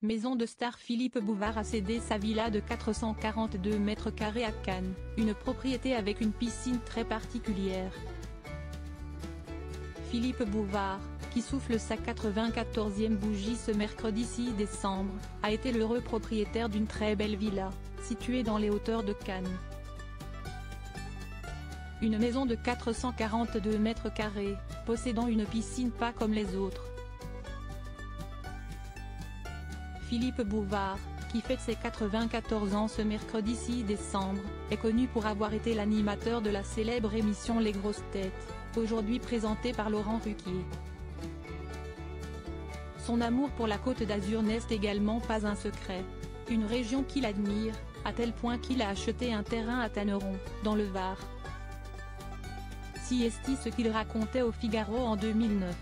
Maison de star Philippe Bouvard a cédé sa villa de 442 mètres carrés à Cannes, une propriété avec une piscine très particulière. Philippe Bouvard, qui souffle sa 94e bougie ce mercredi 6 décembre, a été l'heureux propriétaire d'une très belle villa, située dans les hauteurs de Cannes. Une maison de 442 mètres carrés, possédant une piscine pas comme les autres. Philippe Bouvard, qui fête ses 94 ans ce mercredi 6 décembre, est connu pour avoir été l'animateur de la célèbre émission Les Grosses Têtes, aujourd'hui présentée par Laurent Ruquier. Son amour pour la Côte d'Azur n'est également pas un secret. Une région qu'il admire, à tel point qu'il a acheté un terrain à Tanneron, dans le Var. Si est ce qu'il racontait au Figaro en 2009.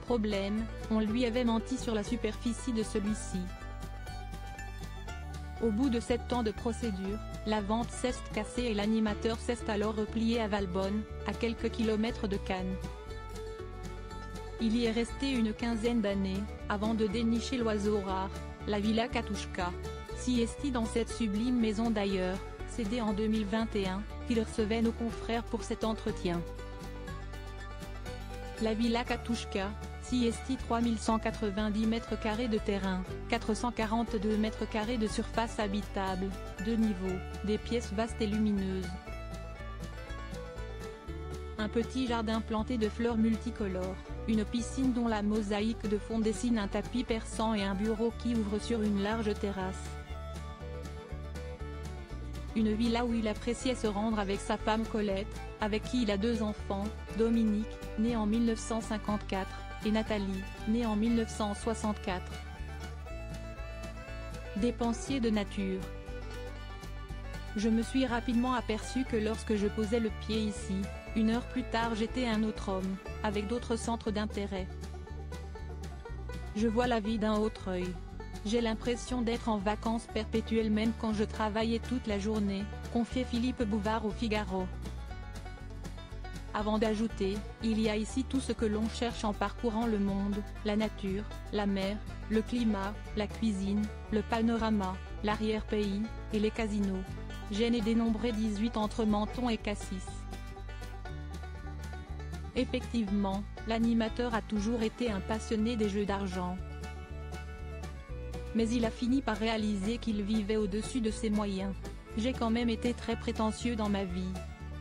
Problème, on lui avait menti sur la superficie de celui-ci. Au bout de 7 ans de procédure, la vente s'est cassée et l'animateur s'est alors replié à Valbonne, à quelques kilomètres de Cannes. Il y est resté une quinzaine d'années, avant de dénicher l'oiseau rare, la Villa Katouchka. Si est dans cette sublime maison d'ailleurs, cédée en 2021, qu'il recevait nos confrères pour cet entretien. La Villa Katouchka, si est 3190 mètres carrés de terrain, 442 mètres carrés de surface habitable, 2 niveaux, des pièces vastes et lumineuses. Un petit jardin planté de fleurs multicolores, une piscine dont la mosaïque de fond dessine un tapis persan et un bureau qui ouvre sur une large terrasse. Une villa où il appréciait se rendre avec sa femme Colette, avec qui il a 2 enfants, Dominique, né en 1954, et Nathalie, née en 1964. Dépensier de nature. Je me suis rapidement aperçu que lorsque je posais le pied ici, 1 heure plus tard j'étais un autre homme, avec d'autres centres d'intérêt. Je vois la vie d'un autre œil. J'ai l'impression d'être en vacances perpétuelles même quand je travaillais toute la journée, confiait Philippe Bouvard au Figaro. Avant d'ajouter, il y a ici tout ce que l'on cherche en parcourant le monde, la nature, la mer, le climat, la cuisine, le panorama, l'arrière-pays, et les casinos. J'en ai dénombré 18 entre Menton et Cassis. Effectivement, l'animateur a toujours été un passionné des jeux d'argent. Mais il a fini par réaliser qu'il vivait au-dessus de ses moyens. J'ai quand même été très prétentieux dans ma vie.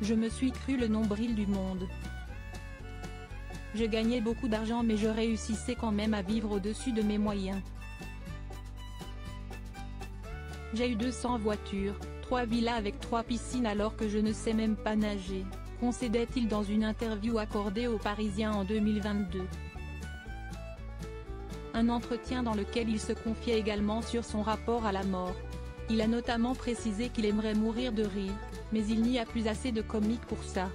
Je me suis cru le nombril du monde. Je gagnais beaucoup d'argent mais je réussissais quand même à vivre au-dessus de mes moyens. J'ai eu 200 voitures, 3 villas avec 3 piscines alors que je ne sais même pas nager, concédait-il dans une interview accordée aux Parisiens en 2022. Un entretien dans lequel il se confiait également sur son rapport à la mort. Il a notamment précisé qu'il aimerait mourir de rire, mais il n'y a plus assez de comiques pour ça.